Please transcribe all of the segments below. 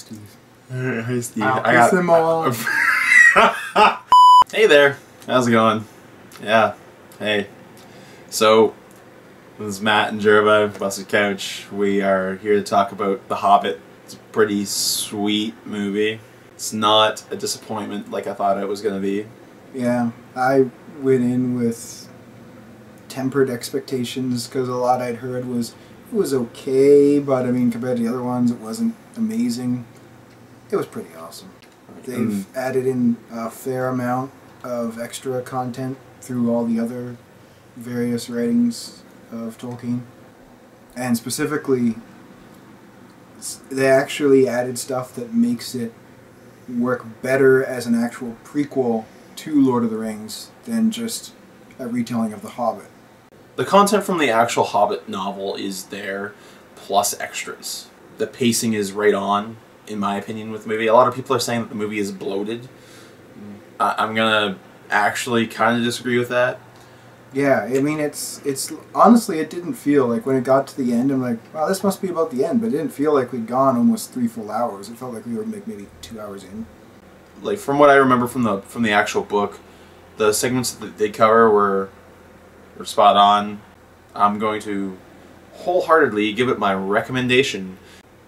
Steve. Hey, Steve. I got them all. Hey there. How's it going? Yeah. Hey. So, this is Matt and Jerva, Busted Couch. We are here to talk about The Hobbit. It's a pretty sweet movie. It's not a disappointment like I thought it was going to be. Yeah, I went in with tempered expectations because a lot I'd heard was it was okay, but I mean compared to the other ones, it wasn't amazing. It was pretty awesome. They've added in a fair amount of extra content through all the other various writings of Tolkien, and specifically they actually added stuff that makes it work better as an actual prequel to Lord of the Rings than just a retelling of The Hobbit. The content from the actual Hobbit novel is there, plus extras. The pacing is right on, in my opinion, with the movie. A lot of people are saying that the movie is bloated. I'm gonna actually kind of disagree with that. Yeah, I mean, it's honestly, it didn't feel like when it got to the end, I'm like, wow, this must be about the end, but it didn't feel like we'd gone almost 3 full hours. It felt like we were maybe 2 hours in. Like, from what I remember from the actual book, the segments that they cover were spot on. I'm going to wholeheartedly give it my recommendation.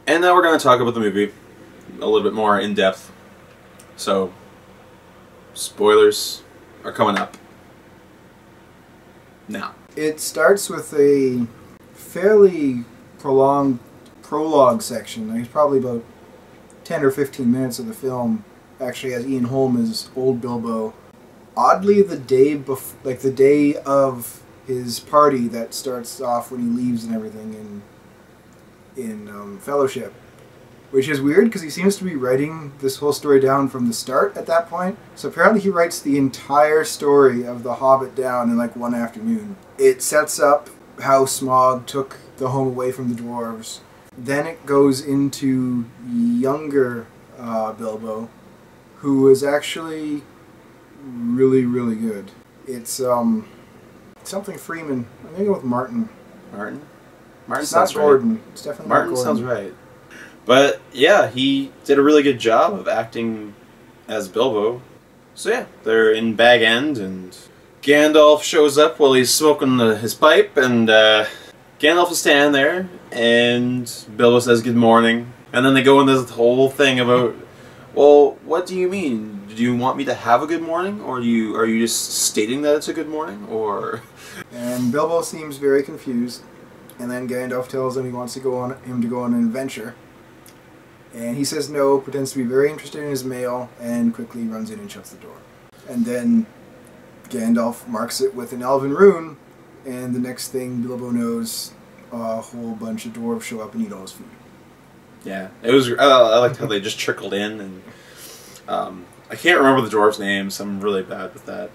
And now we're going to talk about the movie a little bit more in depth. So, spoilers are coming up now. It starts with a fairly prolonged prologue section. There's probably about 10 or 15 minutes of the film actually has Ian Holm as old Bilbo. Oddly, the day of his party that starts off when he leaves and everything in Fellowship, which is weird because he seems to be writing this whole story down from the start at that point. So apparently he writes the entire story of The Hobbit down in like one afternoon. It sets up how Smaug took the home away from the dwarves. Then it goes into younger Bilbo, who is actually really, really good. It's something Freeman. I'm gonna go with Martin. Martin? Martin It's not sounds Gordon. right. It's definitely Martin not Gordon. sounds right. But yeah, he did a really good job of acting as Bilbo. So yeah, they're in Bag End, and Gandalf shows up while he's smoking his pipe, and Gandalf is standing there, and Bilbo says good morning, and then they go into this whole thing about, well, what do you mean? Do you want me to have a good morning, or are you just stating that it's a good morning, or? And Bilbo seems very confused, and then Gandalf tells him he wants to go on an adventure. And he says no, pretends to be very interested in his mail, and quickly runs in and shuts the door. And then Gandalf marks it with an elven rune, and the next thing Bilbo knows, a whole bunch of dwarves show up and eat all his food. Yeah, it was. I liked how they just trickled in, and I can't remember the dwarves' names. I'm really bad with that.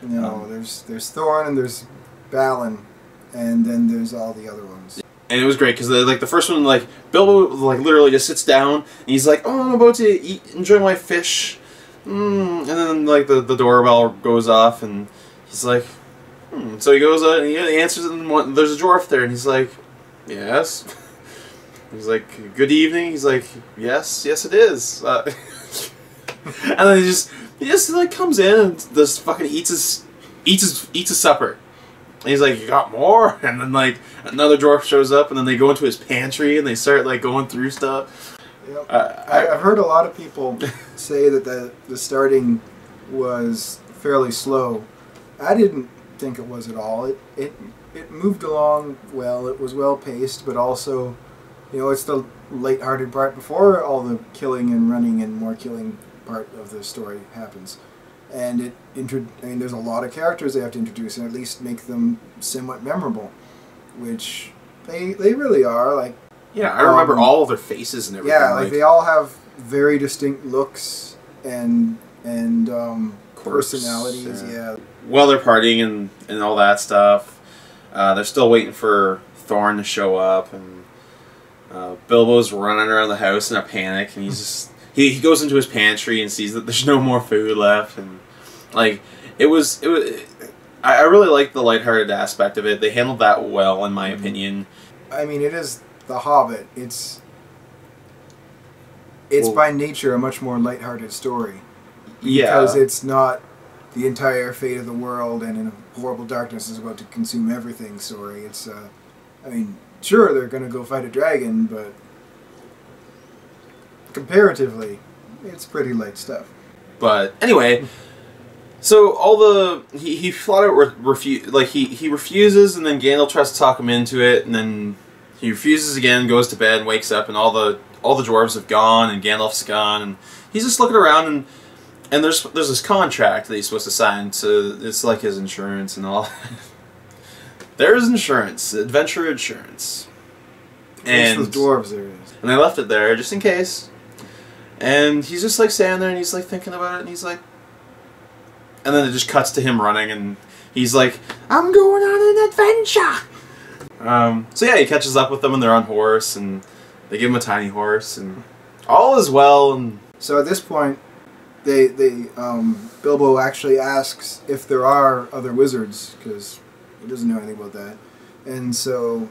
No, there's Thorin and there's Balin, and then there's all the other ones. And it was great because like the first one, like Bilbo like literally just sits down and he's like, "Oh, I'm about to enjoy my fish," and then like the doorbell goes off and he's like, So he goes and he answers it, and there's a dwarf there, and he's like, "Yes." He's like, "Good evening." He's like, "Yes, yes it is." And then he just like comes in and just fucking eats his supper. And he's like, "You got more?" And then like another dwarf shows up, and then they go into his pantry and they start like going through stuff. Yep. I've heard a lot of people say that the starting was fairly slow. I didn't think it was at all. It moved along well. It was well paced, but also, you know, it's the lighthearted part before all the killing and running and more killing part of the story happens. And there's a lot of characters they have to introduce and at least make them somewhat memorable, which they really are. Like, yeah, I remember all of their faces and everything. Yeah, like they all have very distinct looks and personalities. Yeah. While they're partying and all that stuff, they're still waiting for Thorin to show up, and Bilbo's running around the house in a panic, and he's just he goes into his pantry and sees that there's no more food left, and like it was I really liked the lighthearted aspect of it. They handled that well, in my opinion. I mean, it is The Hobbit. It's it's by nature a much more lighthearted story. Yeah. Because it's not the entire fate of the world and in a horrible darkness is about to consume everything story. It's, I mean, sure, they're going to go fight a dragon, but comparatively, it's pretty light stuff. But anyway, so all the he flat out he refuses, and then Gandalf tries to talk him into it, and then he refuses again, goes to bed, and wakes up, and all the dwarves have gone, and Gandalf's gone, and he's just looking around, and there's this contract that he's supposed to sign. So it's like his insurance and all. There's insurance, adventure insurance, and with dwarves there is. And I left it there just in case. And he's just like standing there, and he's like thinking about it, and he's like, and then it just cuts to him running, and he's like, "I'm going on an adventure." So yeah, he catches up with them, and they're on horse, and they give him a tiny horse, and all is well. And so at this point, Bilbo actually asks if there are other wizards, because he doesn't know anything about that, and so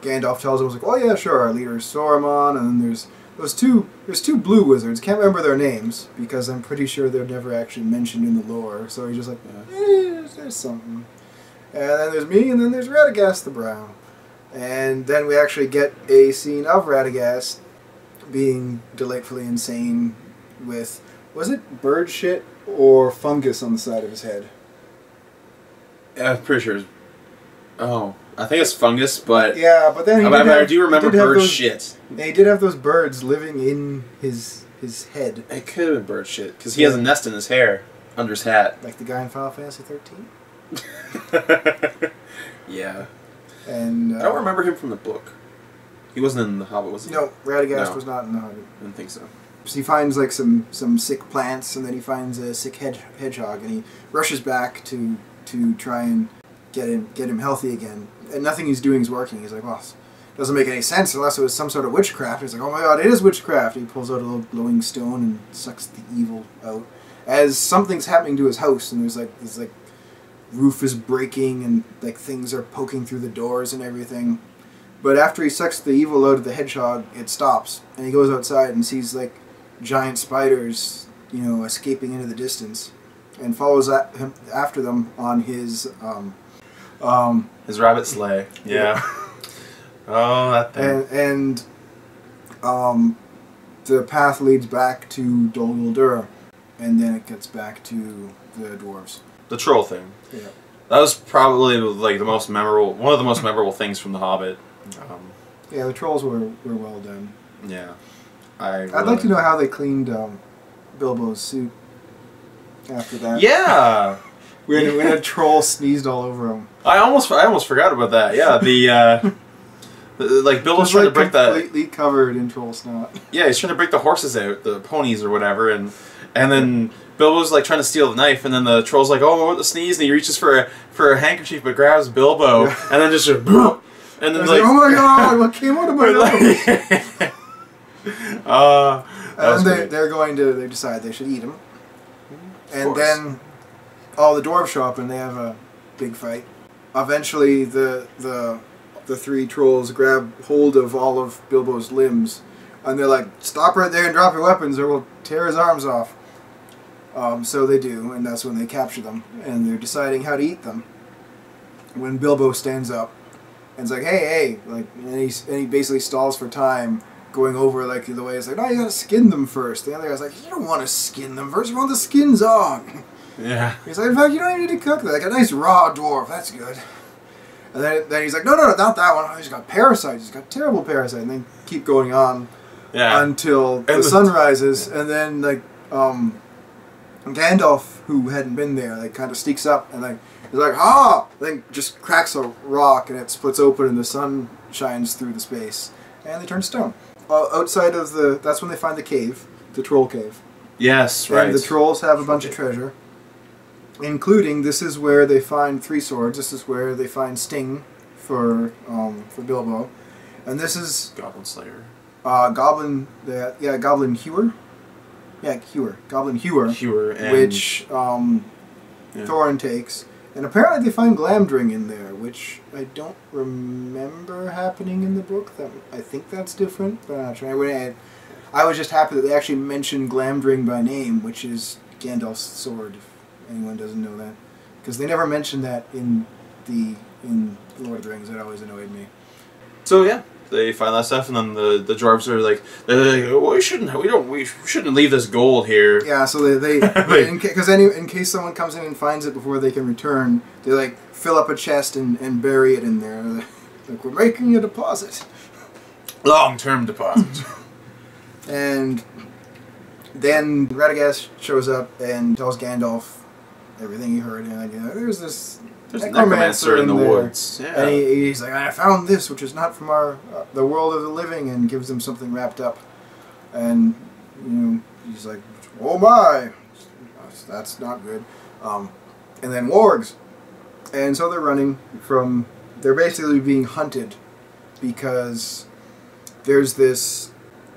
Gandalf tells him, like, "Oh yeah, sure, our leader is Saruman, and then there's two blue wizards. Can't remember their names because I'm pretty sure they're never actually mentioned in the lore. So he's just like, there's something. And then there's me, and then there's Radagast the Brown. And then we actually get a scene of Radagast being delightfully insane with, was it bird shit or fungus on the side of his head? Yeah, I'm pretty sure. I think it's fungus, but yeah, but then I do remember bird shit. He did have those birds living in his head. It could have been bird shit because he has a nest in his hair under his hat, like the guy in Final Fantasy 13. Yeah, and I don't remember him from the book. He wasn't in the Hobbit, was he? No, Radagast was not in the Hobbit. I didn't think so. So he finds like some sick plants, and then he finds a sick hedgehog, and he rushes back to try and get him healthy again. And nothing he's doing is working. He's like, well, it doesn't make any sense unless it was some sort of witchcraft. He's like, oh my god, it is witchcraft. And he pulls out a little glowing stone and sucks the evil out. As something's happening to his house, and there's like roof is breaking, and like things are poking through the doors and everything. But after he sucks the evil out of the hedgehog, it stops, and he goes outside and sees like giant spiders, escaping into the distance, and follows after them on his rabbit sleigh. Yeah. Oh, that thing. And the path leads back to Dol Guldur, and then it gets back to the dwarves. The troll thing. Yeah. That was probably like one of the most memorable things from The Hobbit. Yeah, the trolls were well done. Yeah. I'd like to know how they cleaned Bilbo's suit after that. Yeah. We had a troll sneezed all over him. I almost forgot about that. Yeah, like Bilbo's trying to break that. Completely covered in troll snot. Yeah, he's trying to break the horses out, the ponies or whatever, and then Bilbo's like trying to steal the knife, and then the troll's like, "Oh, I want to sneeze," and he reaches for a handkerchief, but grabs Bilbo, and then just and then like, "Oh my god, what came out of my nose?" And they decide they should eat him, and then all the dwarves show up and they have a big fight. Eventually, the three trolls grab hold of all of Bilbo's limbs, and they're like, "Stop right there and drop your weapons, or we'll tear his arms off." So they do, and that's when they capture them, and they're deciding how to eat them. When Bilbo stands up and is like, "Hey," like, and he basically stalls for time, going over like the way it's like, "No, you gotta skin them first." The other guy's like, "You don't want to skin them first. You want the skins on." Yeah. He's like, "In fact, you don't even need to cook them. Like a nice raw dwarf, that's good." And then he's like, no, not that one. Oh, he's got parasites. He's got terrible parasites. And then keep going on until the sun rises. And then, like, Gandalf, who hadn't been there, like, kind of sneaks up and, like, he's like, "Ha!" Then just cracks a rock and it splits open and the sun shines through the space. And they turn to stone. Outside of that's when they find the cave, the troll cave. Yes, right. And the trolls have a bunch of treasure. Including, this is where they find 3 swords. This is where they find Sting for Bilbo, and this is Goblin Slayer. Goblin Hewer. Yeah, Hewer. Goblin Hewer. Which Thorin takes, and apparently they find Glamdring in there, which I don't remember happening in the book. I think that's different, but I'm not sure. I was just happy that they actually mentioned Glamdring by name, which is Gandalf's sword, if anyone doesn't know that. Because they never mentioned that in Lord of the Rings. That always annoyed me. So yeah, they find that stuff, and then the dwarves are like, well, we shouldn't leave this gold here. Yeah, so they in case someone comes in and finds it before they can return, they like fill up a chest and bury it in there. Like, we're making a deposit. Long-term deposit. And then Radagast shows up and tells Gandalf everything he heard, and there's this necromancer in the woods. Yeah. And he's like, I found this, which is not from the world of the living, and gives him something wrapped up. And he's like, oh my, that's not good. And then wargs, and so they're running from. They're basically being hunted because there's this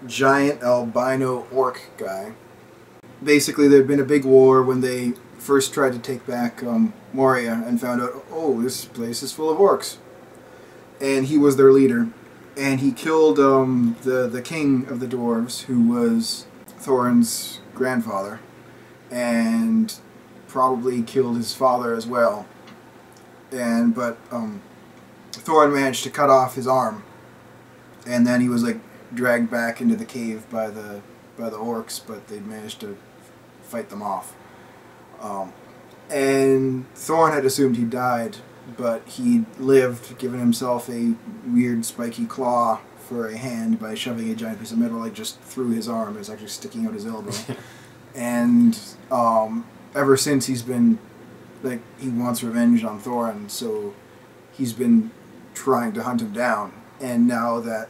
giant albino orc guy. Basically, there'd been a big war when they first tried to take back Moria and found out, oh, this place is full of orcs. And he was their leader. And he killed the king of the dwarves, who was Thorin's grandfather, and probably killed his father as well. But Thorin managed to cut off his arm, and then he was like dragged back into the cave by the orcs, but they'd managed to fight them off. And Thorin had assumed he died, but he lived, giving himself a weird spiky claw for a hand by shoving a giant piece of metal like just through his arm. It was actually sticking out his elbow. And ever since he's been like, he wants revenge on Thorin, so he's been trying to hunt him down. And now that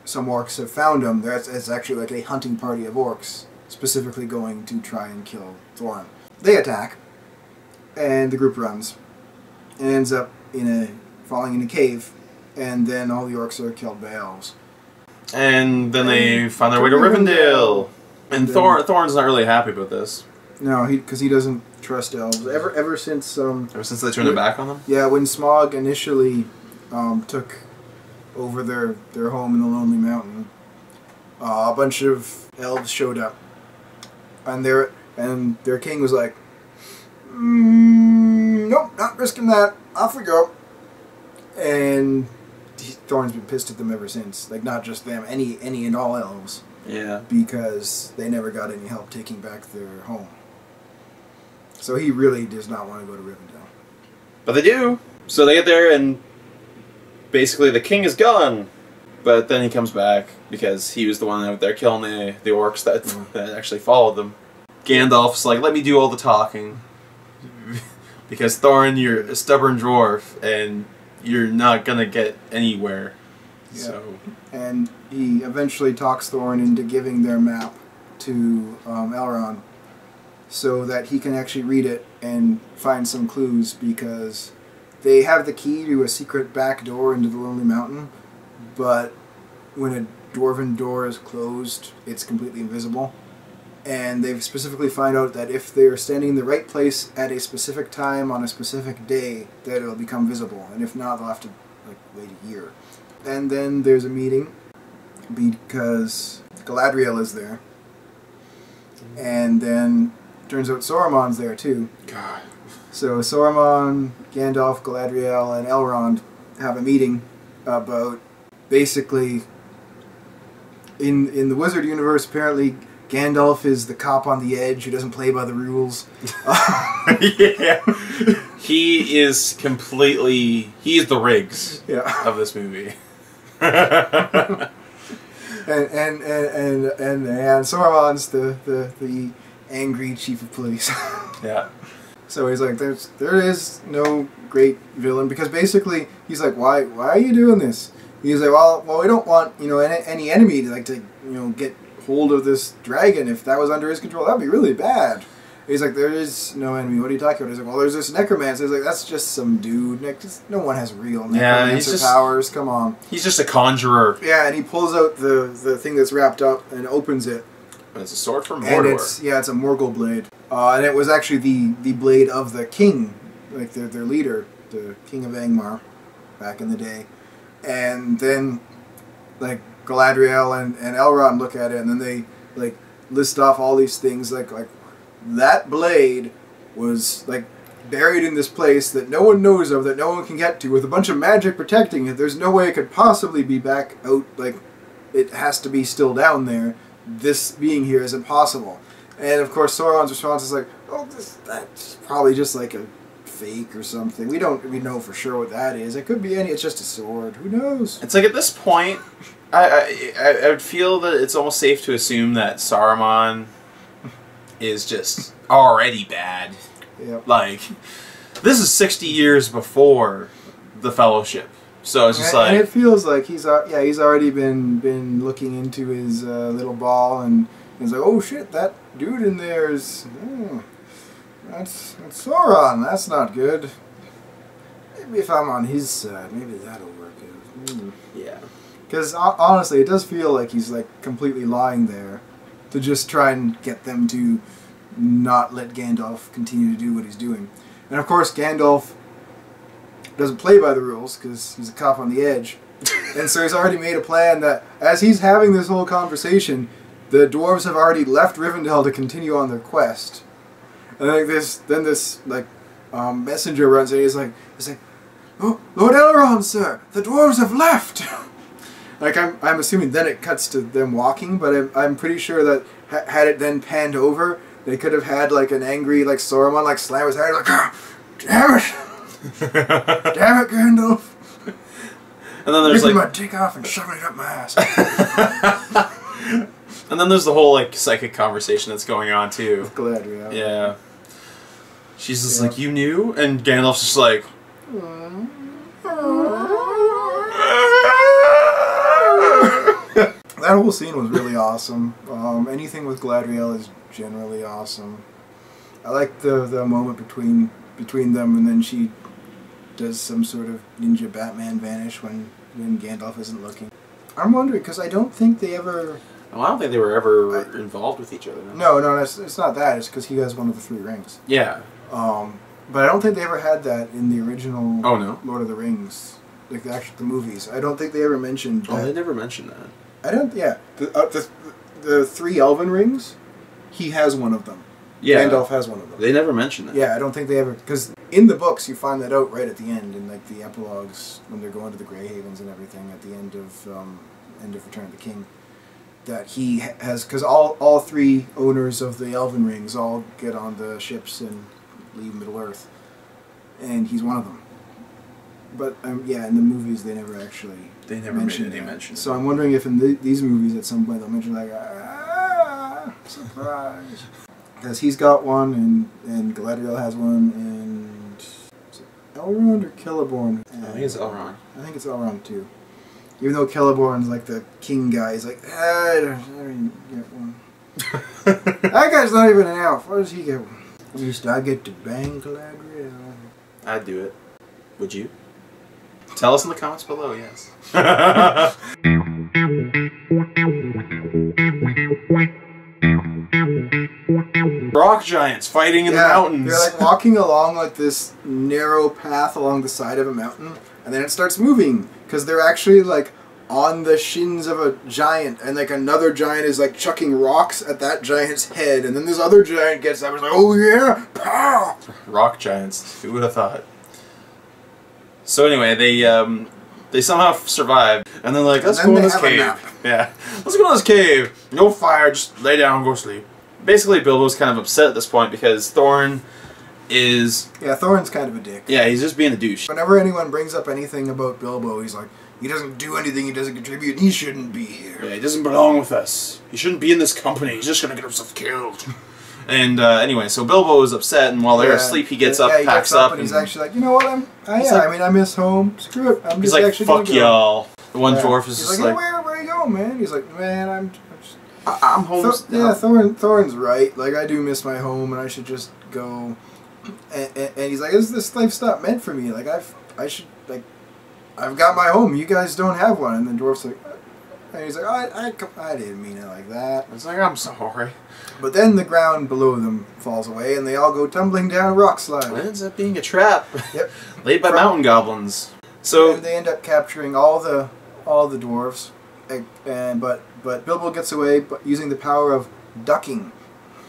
some orcs have found him, it's actually like a hunting party of orcs specifically going to try and kill Thorin. They attack, and the group runs, and ends up falling in a cave, and then all the orcs are killed by elves. And then they find their way to Rivendell. And Thorin's not really happy about this. No, because he doesn't trust elves. Ever since they turned their back on them? Yeah, when Smaug initially took over their home in the Lonely Mountain, a bunch of elves showed up, and their king was like, nope, not risking that. Off we go. And Thorin's been pissed at them ever since. Like, not just them, any and all elves. Yeah. Because they never got any help taking back their home. So he really does not want to go to Rivendell. But they do. So they get there, and basically the king is gone. But then he comes back because he was the one out there killing the orcs that actually followed them. Gandalf's like, let me do all the talking. Because Thorin, you're a stubborn dwarf, and you're not gonna get anywhere. Yeah. So. And he eventually talks Thorin into giving their map to Elrond, so that he can actually read it and find some clues, because they have the key to a secret back door into the Lonely Mountain, but when a dwarven door is closed, it's completely invisible. And they've specifically found out that if they're standing in the right place at a specific time on a specific day, that it'll become visible. And if not, they'll have to wait a year. And then there's a meeting because Galadriel is there. And then turns out Saruman's there too. God. So Saruman, Gandalf, Galadriel, and Elrond have a meeting about basically in the Wizard universe, apparently Gandalf is the cop on the edge who doesn't play by the rules. Yeah. He is the Riggs of this movie. and Saruman's the angry chief of police. Yeah. So he's like, there is no great villain, because basically he's like, why are you doing this? He's like, well, we don't want any enemy to get hold of this dragon. If that was under his control, that'd be really bad. He's like, there is no enemy. What are you talking about? He's like, well, there's this necromancer. He's like, that's just some dude. No one has real necromancer powers. Come on. He's just a conjurer. Yeah, and he pulls out the thing that's wrapped up and opens it. And it's a sword from Mordor. And it's a Morgul blade. And it was actually the blade of the king, like their leader, the king of Angmar, back in the day. And then, Galadriel and Elrond look at it, and then they like list off all these things like that blade was like buried in this place that no one knows of, that no one can get to, with a bunch of magic protecting it. There's no way it could possibly be back out, like it has to be still down there. This being here is impossible. And of course Sauron's response is like, oh, that's probably just like a fake or something. We know for sure what that is. It could be it's just a sword. Who knows? It's like at this point, I would feel that it's almost safe to assume that Saruman is just already bad. Yep. Like, this is 60 years before the Fellowship, so it's just and it feels like he's already been looking into his little ball, and he's like, oh shit, that dude in there is that's Sauron. That's not good. Maybe if I'm on his side, maybe that'll work out. Yeah. Because honestly, it does feel like he's like completely lying there to just try and get them to not let Gandalf continue to do what he's doing. And of course, Gandalf doesn't play by the rules because he's a cop on the edge. And so he's already made a plan that as he's having this whole conversation, the dwarves have already left Rivendell to continue on their quest. And like this messenger runs in, he's like, oh, Lord Elrond, sir, the dwarves have left. Like I'm assuming then it cuts to them walking, but I'm pretty sure that had it then panned over, they could have had like an angry like Sauron like slam his head like, oh, damn it, damn it, Gandalf. And then there's like my dick off and shoving it up my ass. And then there's the whole like psychic conversation that's going on too. With Galadriel. Yeah. She's just like, you knew? And Gandalf's just like, that whole scene was really awesome. Anything with Galadriel is generally awesome. I like the moment between them, and then she does some sort of ninja Batman vanish when Gandalf isn't looking. I'm wondering, because I don't think they ever... well, I don't think they were ever involved with each other. No, it's not that. It's because he has one of the 3 rings. Yeah. But I don't think they ever had that in the original Lord of the Rings. Like, the movies. I don't think they ever mentioned that. Oh, they never mentioned that. I don't, yeah. The 3 elven rings, he has one of them. Yeah. Gandalf has one of them. They never mentioned that. Yeah, I don't think they ever... Because in the books, you find that out right at the end, in like the epilogues, when they're going to the Grey Havens and everything, at the end of Return of the King, that he has... Because all 3 owners of the elven rings all get on the ships and leave Middle-earth. And he's one of them. But, yeah, in the movies, they never actually... They never mentioned it. So I'm wondering if in these movies at some point they'll mention like, surprise. Because he's got one, and Galadriel has one, and is it Elrond or Celeborn? I think it's Elrond. I think it's Elrond too. Even though Celeborn's like the king guy, he's like, I didn't get one. That guy's not even an elf. Why does he get one? At least I get to bang Galadriel. I'd do it. Would you? Tell us in the comments below, yes. Rock giants fighting in the mountains. They're like walking along like this narrow path along the side of a mountain, and then it starts moving because they're actually like on the shins of a giant, and like another giant is like chucking rocks at that giant's head, and then this other giant gets up and is like, oh yeah, pow! Rock giants. Who would have thought? So anyway, they somehow survive, and they're like, let's go in this cave. Yeah, let's go in this cave. No fire, just lay down and go sleep. Basically, Bilbo's kind of upset at this point because Thorin is... Yeah, Thorin's kind of a dick. Yeah, he's just being a douche. Whenever anyone brings up anything about Bilbo, he's like, he doesn't do anything, he doesn't contribute, and he shouldn't be here. Yeah, he doesn't belong with us. He shouldn't be in this company. He's just going to get himself killed. And anyway, so Bilbo is upset, and while they're asleep, he gets up, packs up, and he's actually like, you know what, I miss home. Screw it. I'm he's just like, actually fuck y'all. The one dwarf is he's just like, where are you going, man? He's like, man, I'm home. Yeah, Thorin's right. Like, I do miss my home, and I should just go. And he's like, this life's not meant for me. Like, I've got my home. You guys don't have one. And the dwarf's like, and he's like, I didn't mean it like that. It's like, I'm sorry. But then the ground below them falls away, and they all go tumbling down a rock slide. It ends up being a trap. Yep. Laid by mountain goblins. So and they end up capturing all the dwarves, But Bilbo gets away using the power of ducking.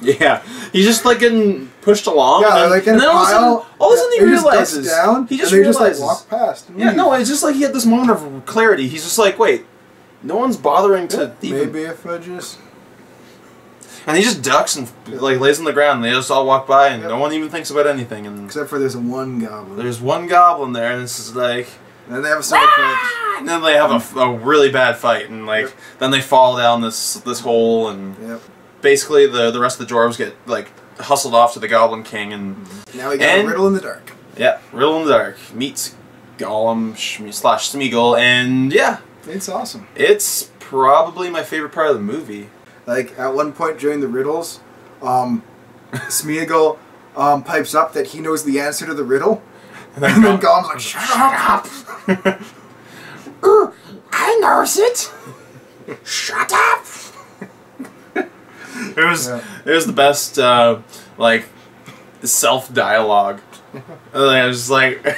Yeah, he's just like getting pushed along. Yeah, like in a pile. All of a sudden he realizes. Down, he just and they realizes. Just like walk past. Yeah, no, it's just like he had this moment of clarity. He's just like, wait, no one's bothering to even. Maybe if I just. And he just ducks and like lays on the ground. And they just all walk by, and no one even thinks about anything. And except for there's one goblin. There's one goblin there, and it's just like. And then they have a sword fight. And then they have a really bad fight, and like then they fall down this hole, and basically the rest of the dwarves get like hustled off to the Goblin King, and now we got a riddle in the dark. Yeah, riddle in the dark meets Gollum slash Smeagol, and yeah, it's awesome. It's probably my favorite part of the movie. Like at one point during the riddles, Smeagol pipes up that he knows the answer to the riddle. And then Gollum's like, shut up! I knows it! Shut up! It was the best, like, self-dialogue. I was just like...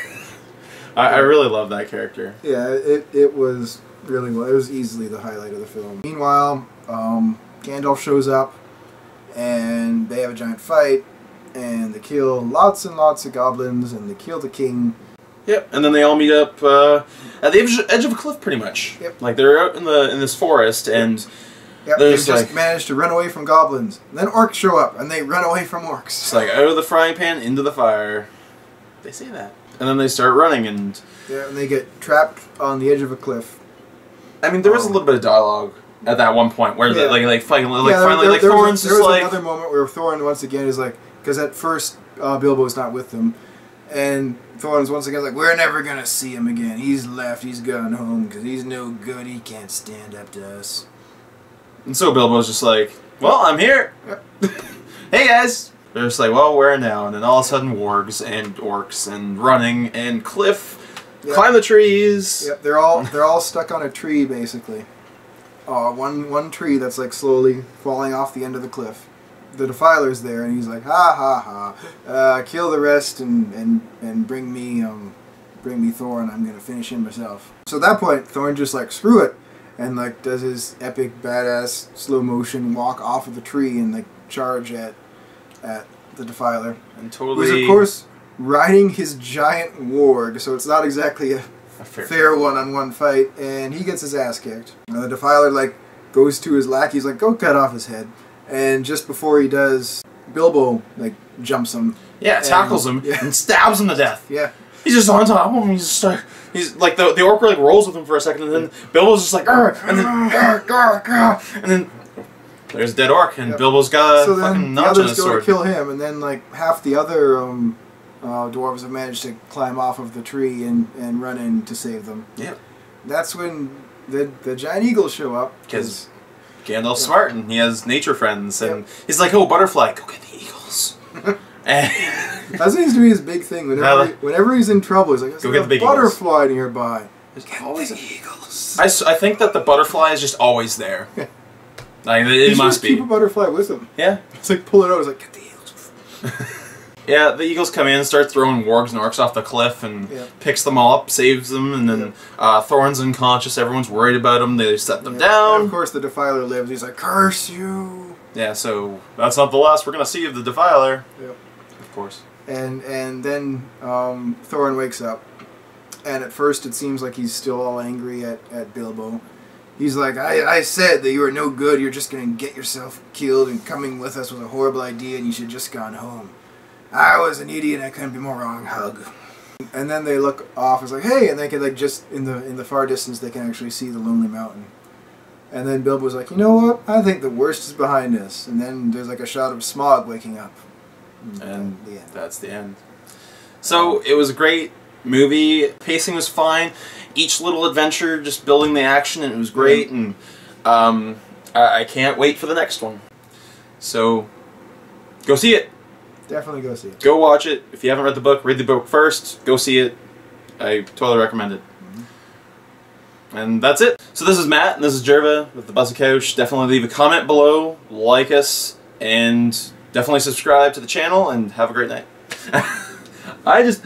I really love that character. Yeah, it was really well. It was easily the highlight of the film. Meanwhile, Gandalf shows up, and they have a giant fight. And they kill lots and lots of goblins, and they kill the king. Yep, and then they all meet up at the edge of a cliff, pretty much. Yep. Like they're out in this forest, and they've just managed to run away from goblins. And then orcs show up, and they run away from orcs. It's like out of the frying pan into the fire. They say that, and then they start running, and and they get trapped on the edge of a cliff. I mean, there was a little bit of dialogue at that one point where they like fighting, like finally, there Thorin's there just was like another moment where Thorin once again is like. Because at first, Bilbo's not with them. And Thorin's once again like, we're never going to see him again. He's left. He's gone home because he's no good. He can't stand up to us. And so Bilbo's just like, well, I'm here. Yep. Hey, guys. They're just like, well, where now? And then all of a sudden, wargs and orcs and running and cliff. Yep. Climb the trees. Yep, they're all stuck on a tree, basically. One tree that's like slowly falling off the end of the cliff. The Defiler's there, and he's like, ha ha ha, kill the rest and bring me Thorin. I'm gonna finish him myself. So at that point, Thorin just like screw it, and like does his epic badass slow motion walk off of the tree and like charge at the Defiler. And totally, who's of course riding his giant warg, so it's not exactly a fair one-on-one fight, and he gets his ass kicked. And the Defiler like goes to his lackey, he's like, go cut off his head. And just before he does, Bilbo like jumps him. Yeah, tackles him and stabs him to death. Yeah, he's just on top of him. He's like the orc like rolls with him for a second, and then Bilbo's just like, and then there's a dead orc, and Bilbo's got a fucking notch on his sword. So then the others go to kill him, and then like half the other dwarves have managed to climb off of the tree and run in to save them. Yep. That's when the giant eagles show up because Gandalf's smart and he has nature friends, and he's like, "Oh, butterfly, go get the eagles." That seems to be his big thing. Whenever he's in trouble, he's like, "Go get the big butterfly nearby." There's always the eagles. I think that the butterfly is just always there. Like, it must be. Keep a butterfly with him. Yeah. It's like pull it out. It's like get the eagles. Yeah, the eagles come in, start throwing wargs and orcs off the cliff, and picks them all up, saves them, and then Thorin's unconscious. Everyone's worried about him. They set them down. And of course, the Defiler lives. He's like, curse you. Yeah, so that's not the last we're gonna see of the Defiler. Yep. Of course. And then Thorin wakes up, and at first it seems like he's still all angry at Bilbo. He's like, I said that you were no good. You're just gonna get yourself killed, and coming with us was a horrible idea, and you should just gone home. I was an idiot. I couldn't be more wrong. Hug. And then they look off. It's like, hey, and they can like just in the far distance they can actually see the Lonely Mountain. And then Bilbo's like, you know what? I think the worst is behind us. And then there's like a shot of Smaug waking up. And that's the end. So it was a great movie. Pacing was fine. Each little adventure just building the action, and it was great. And I can't wait for the next one. So go see it. Definitely go see it. Go watch it. If you haven't read the book first. Go see it. I totally recommend it. And that's it. So this is Matt, and this is Jerva with the Buzzing Couch. Definitely leave a comment below, like us, and definitely subscribe to the channel, and have a great night. I just...